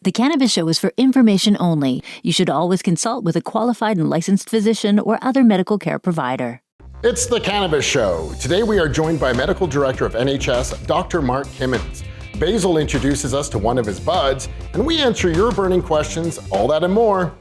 The Cannabis Show is for information only. You should always consult with a qualified and licensed physician or other medical care provider. It's the Cannabis Show. Today we are joined by Medical Director of NHS, Dr. Mark Kimmins. Basil introduces us to one of his buds, and we answer your burning questions, all that and more.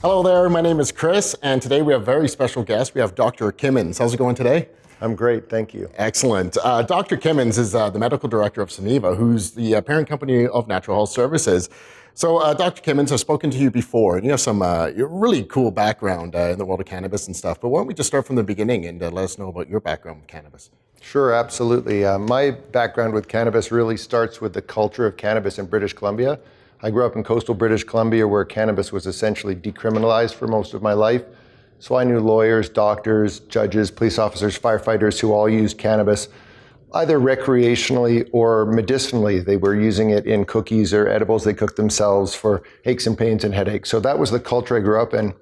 Hello there, my name is Chris, and today we have a very special guest. We have Dr. Kimmins. How's it going today? I'm great, thank you. Excellent. Dr. Kimmins is the Medical Director of Sunniva, who's the parent company of Natural Health Services. So, Dr. Kimmins, I've spoken to you before, and you have some really cool background in the world of cannabis and stuff, but why don't we just start from the beginning and let us know about your background with cannabis? Sure, absolutely. My background with cannabis really starts with the culture of cannabis in British Columbia. I grew up in coastal British Columbia where cannabis was essentially decriminalized for most of my life. So I knew lawyers, doctors, judges, police officers, firefighters who all used cannabis either recreationally or medicinally. They were using it in cookies or edibles they cooked themselves for aches and pains and headaches. So that was the culture I grew up in.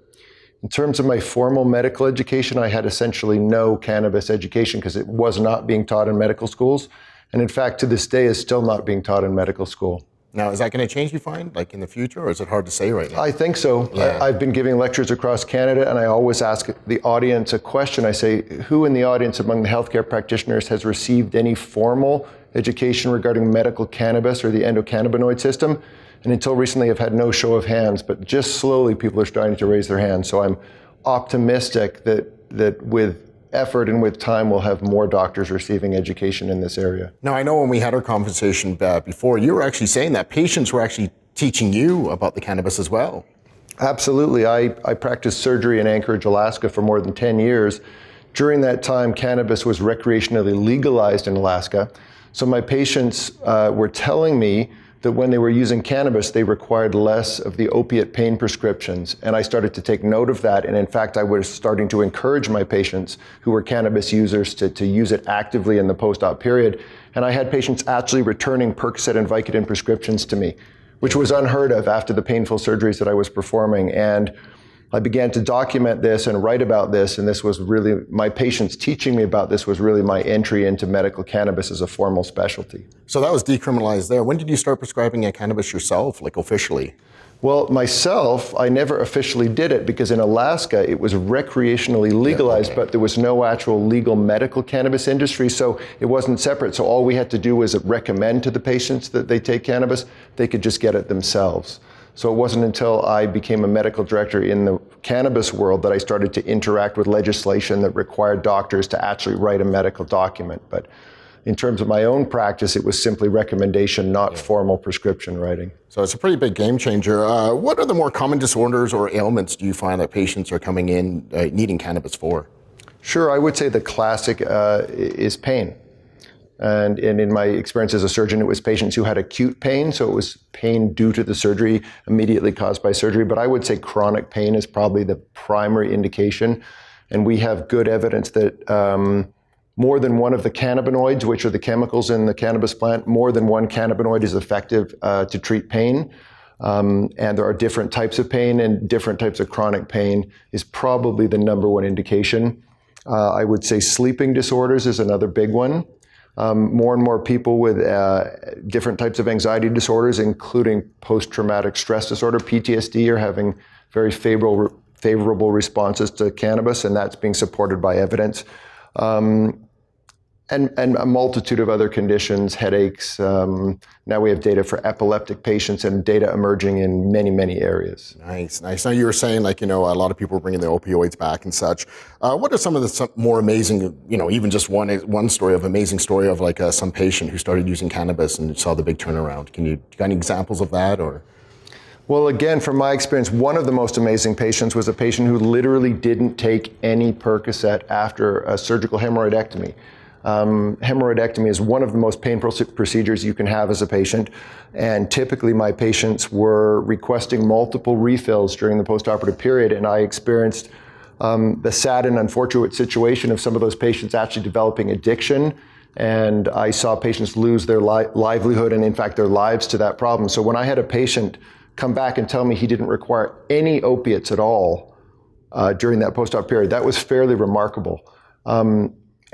In terms of my formal medical education, I had essentially no cannabis education because it was not being taught in medical schools. And in fact, to this day, is still not being taught in medical school. Now, is that going to change, you find, like in the future, or is it hard to say right now? I think so. Yeah. I've been giving lectures across Canada, and I always ask the audience a question. I say, who in the audience among the healthcare practitioners has received any formal education regarding medical cannabis or the endocannabinoid system? And until recently, I've had no show of hands, but just slowly people are starting to raise their hands. So I'm optimistic that with effort and with time, we'll have more doctors receiving education in this area. Now, I know when we had our conversation before, you were actually saying that patients were actually teaching you about the cannabis as well. Absolutely. I practiced surgery in Anchorage, Alaska for more than 10 years. During that time, cannabis was recreationally legalized in Alaska. So my patients were telling me that when they were using cannabis, they required less of the opiate pain prescriptions. And I started to take note of that. And in fact, I was starting to encourage my patients who were cannabis users to use it actively in the post-op period. And I had patients actually returning Percocet and Vicodin prescriptions to me, which was unheard of after the painful surgeries that I was performing. And I began to document this and write about this, and this was really, my patients teaching me about this was really my entry into medical cannabis as a formal specialty. So that was decriminalized there. When did you start prescribing cannabis yourself, like officially? Well, myself, I never officially did it because in Alaska, it was recreationally legalized, but there was no actual legal medical cannabis industry, so it wasn't separate. So all we had to do was recommend to the patients that they take cannabis. They could just get it themselves. So it wasn't until I became a medical director in the cannabis world that I started to interact with legislation that required doctors to actually write a medical document. But in terms of my own practice, it was simply recommendation, not formal prescription writing. So it's a pretty big game changer. What are the more common disorders or ailments do you find that patients are coming in needing cannabis for? Sure, I would say the classic is pain. And in my experience as a surgeon, it was patients who had acute pain, so it was pain due to the surgery, immediately caused by surgery. But I would say chronic pain is probably the primary indication. And we have good evidence that more than one of the cannabinoids, which are the chemicals in the cannabis plant, more than one cannabinoid is effective to treat pain. And there are different types of pain, and different types of chronic pain is probably the number one indication. I would say sleeping disorders is another big one. More and more people with different types of anxiety disorders, including post-traumatic stress disorder, PTSD, are having very favorable responses to cannabis, and that's being supported by evidence. And a multitude of other conditions, headaches. Now we have data for epileptic patients and data emerging in many, many areas. Nice, nice. Now you were saying, a lot of people are bringing the opioids back and such. What are some of the more amazing, even just one story of amazing story of some patient who started using cannabis and saw the big turnaround? Do you got any examples of that, or? Well, again, from my experience, one of the most amazing patients was a patient who literally didn't take any Percocet after a surgical hemorrhoidectomy. Hemorrhoidectomy is one of the most painful procedures you can have as a patient, and typically my patients were requesting multiple refills during the postoperative period, and I experienced the sad and unfortunate situation of some of those patients actually developing addiction, and I saw patients lose their livelihood and in fact their lives to that problem. So when I had a patient come back and tell me he didn't require any opiates at all during that post-op period, that was fairly remarkable.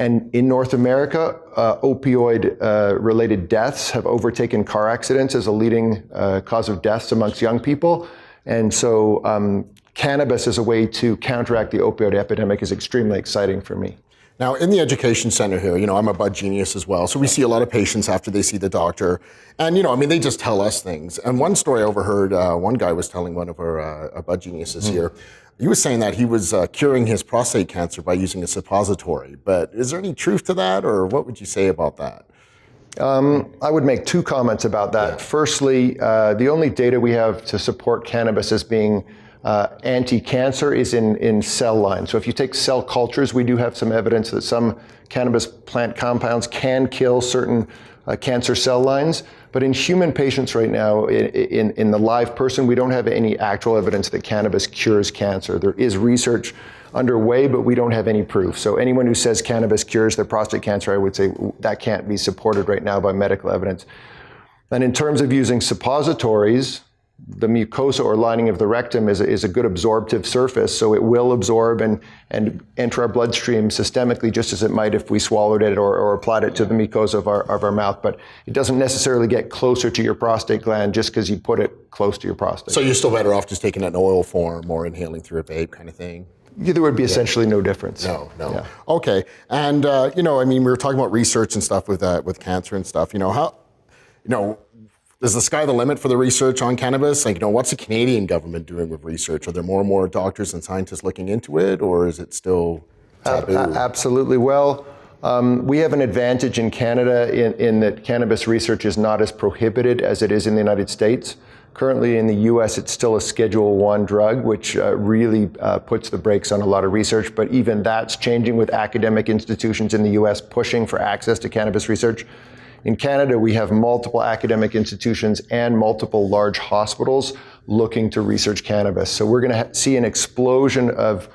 And in North America, opioid-related deaths have overtaken car accidents as a leading cause of deaths amongst young people. And so cannabis as a way to counteract the opioid epidemic is extremely exciting for me. Now, in the education center here, I'm a bud genius as well. So we see a lot of patients after they see the doctor. And, they just tell us things. And one story I overheard, one guy was telling one of our bud geniuses here, he was saying that he was curing his prostate cancer by using a suppository. But is there any truth to that, or what would you say about that? I would make two comments about that. Yeah. Firstly, the only data we have to support cannabis as being anti-cancer is in cell lines. So if you take cell cultures, we do have some evidence that some cannabis plant compounds can kill certain cancer cell lines. But in human patients right now, in the live person, we don't have any actual evidence that cannabis cures cancer. There is research underway, but we don't have any proof. So anyone who says cannabis cures their prostate cancer, I would say that can't be supported right now by medical evidence. And in terms of using suppositories, the mucosa or lining of the rectum is a good absorptive surface, so it will absorb and enter our bloodstream systemically just as it might if we swallowed it or applied it to the mucosa of our mouth. But it doesn't necessarily get closer to your prostate gland just because you put it close to your prostate. So you're still better off just taking it in oil form or inhaling through a vape kind of thing? Yeah, there would be essentially no difference. No. Yeah. Okay. And, we were talking about research and stuff with cancer and stuff. Is the sky the limit for the research on cannabis? What's the Canadian government doing with research? Are there more and more doctors and scientists looking into it, or is it still taboo? Absolutely. Well, we have an advantage in Canada in that cannabis research is not as prohibited as it is in the United States. Currently in the US, it's still a Schedule I drug, which really puts the brakes on a lot of research. But even that's changing with academic institutions in the US pushing for access to cannabis research. In Canada, we have multiple academic institutions and multiple large hospitals looking to research cannabis. So we're going to see an explosion of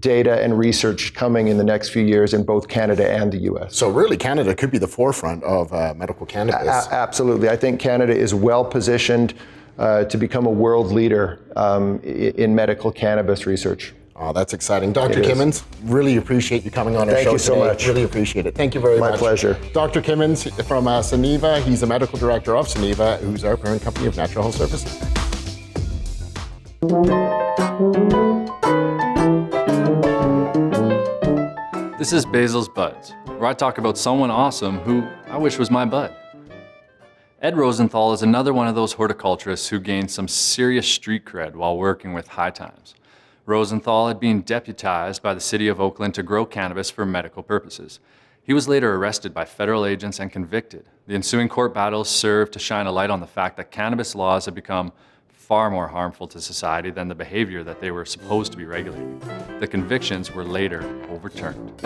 data and research coming in the next few years in both Canada and the US. So really, Canada could be the forefront of medical cannabis. Absolutely. I think Canada is well positioned to become a world leader in medical cannabis research. Oh, that's exciting. Dr. Kimmins, really appreciate you coming on our show today. Thank you so much. Really appreciate it. Thank you very much. My pleasure. Dr. Kimmins from Sunniva. He's the medical director of Sunniva, who's our parent company of Natural Health Services. This is Basil's Buds, where I talk about someone awesome who I wish was my bud. Ed Rosenthal is another one of those horticulturists who gained some serious street cred while working with High Times. Rosenthal had been deputized by the city of Oakland to grow cannabis for medical purposes. He was later arrested by federal agents and convicted. The ensuing court battles served to shine a light on the fact that cannabis laws had become far more harmful to society than the behavior that they were supposed to be regulating. The convictions were later overturned.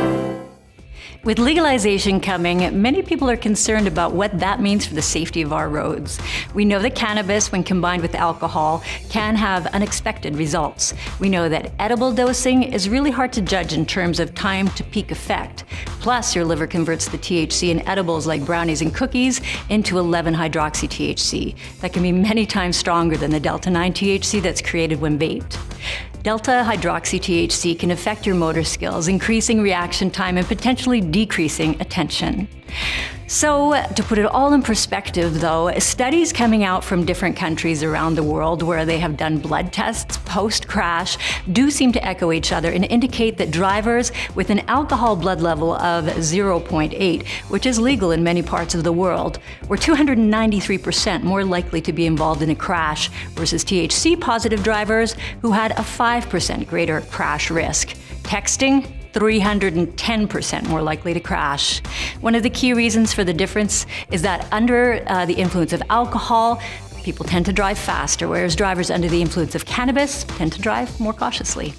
With legalization coming, many people are concerned about what that means for the safety of our roads. We know that cannabis, when combined with alcohol, can have unexpected results. We know that edible dosing is really hard to judge in terms of time to peak effect. Plus, your liver converts the THC in edibles like brownies and cookies into 11-hydroxy-THC. That can be many times stronger than the delta-9 THC that's created when vaped. Delta-hydroxy-THC can affect your motor skills, increasing reaction time and potentially decreasing attention. So, to put it all in perspective though, studies coming out from different countries around the world where they have done blood tests post-crash do seem to echo each other and indicate that drivers with an alcohol blood level of 0.8, which is legal in many parts of the world, were 293% more likely to be involved in a crash versus THC-positive drivers who had a 5% greater crash risk. Texting, 310% more likely to crash. One of the key reasons for the difference is that under the influence of alcohol, people tend to drive faster, whereas drivers under the influence of cannabis tend to drive more cautiously.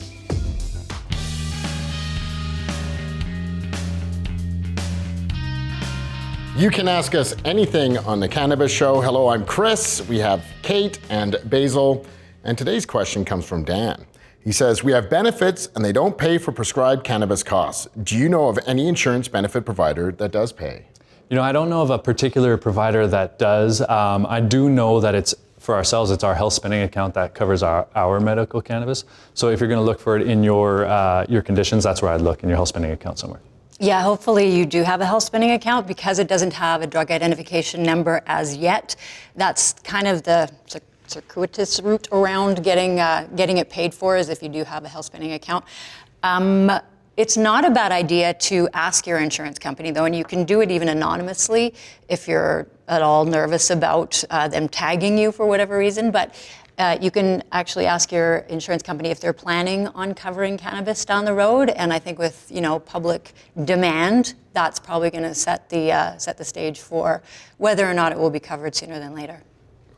You can ask us anything on the Cannabis Show. Hello, I'm Chris. We have Kate and Basil. And today's question comes from Dan. He says, we have benefits and they don't pay for prescribed cannabis costs. Do you know of any insurance benefit provider that does pay? You know, I don't know of a particular provider that does. I do know that it's, for ourselves, it's our health spending account that covers our medical cannabis. So if you're going to look for it in your conditions, that's where I'd look, in your health spending account somewhere. Yeah, hopefully you do have a health spending account because it doesn't have a drug identification number as yet. That's kind of the circuitous route around getting it paid for, is if you do have a health spending account. It's not a bad idea to ask your insurance company, though, and you can do it even anonymously if you're at all nervous about them tagging you for whatever reason. But you can actually ask your insurance company if they're planning on covering cannabis down the road. And I think with public demand, that's probably going to set the stage for whether or not it will be covered sooner than later.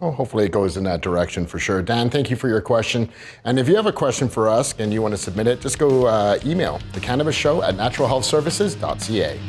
Oh, hopefully it goes in that direction for sure. Dan, thank you for your question. And if you have a question for us and you want to submit it, just go email thecannabisshow@naturalhealthservices.ca.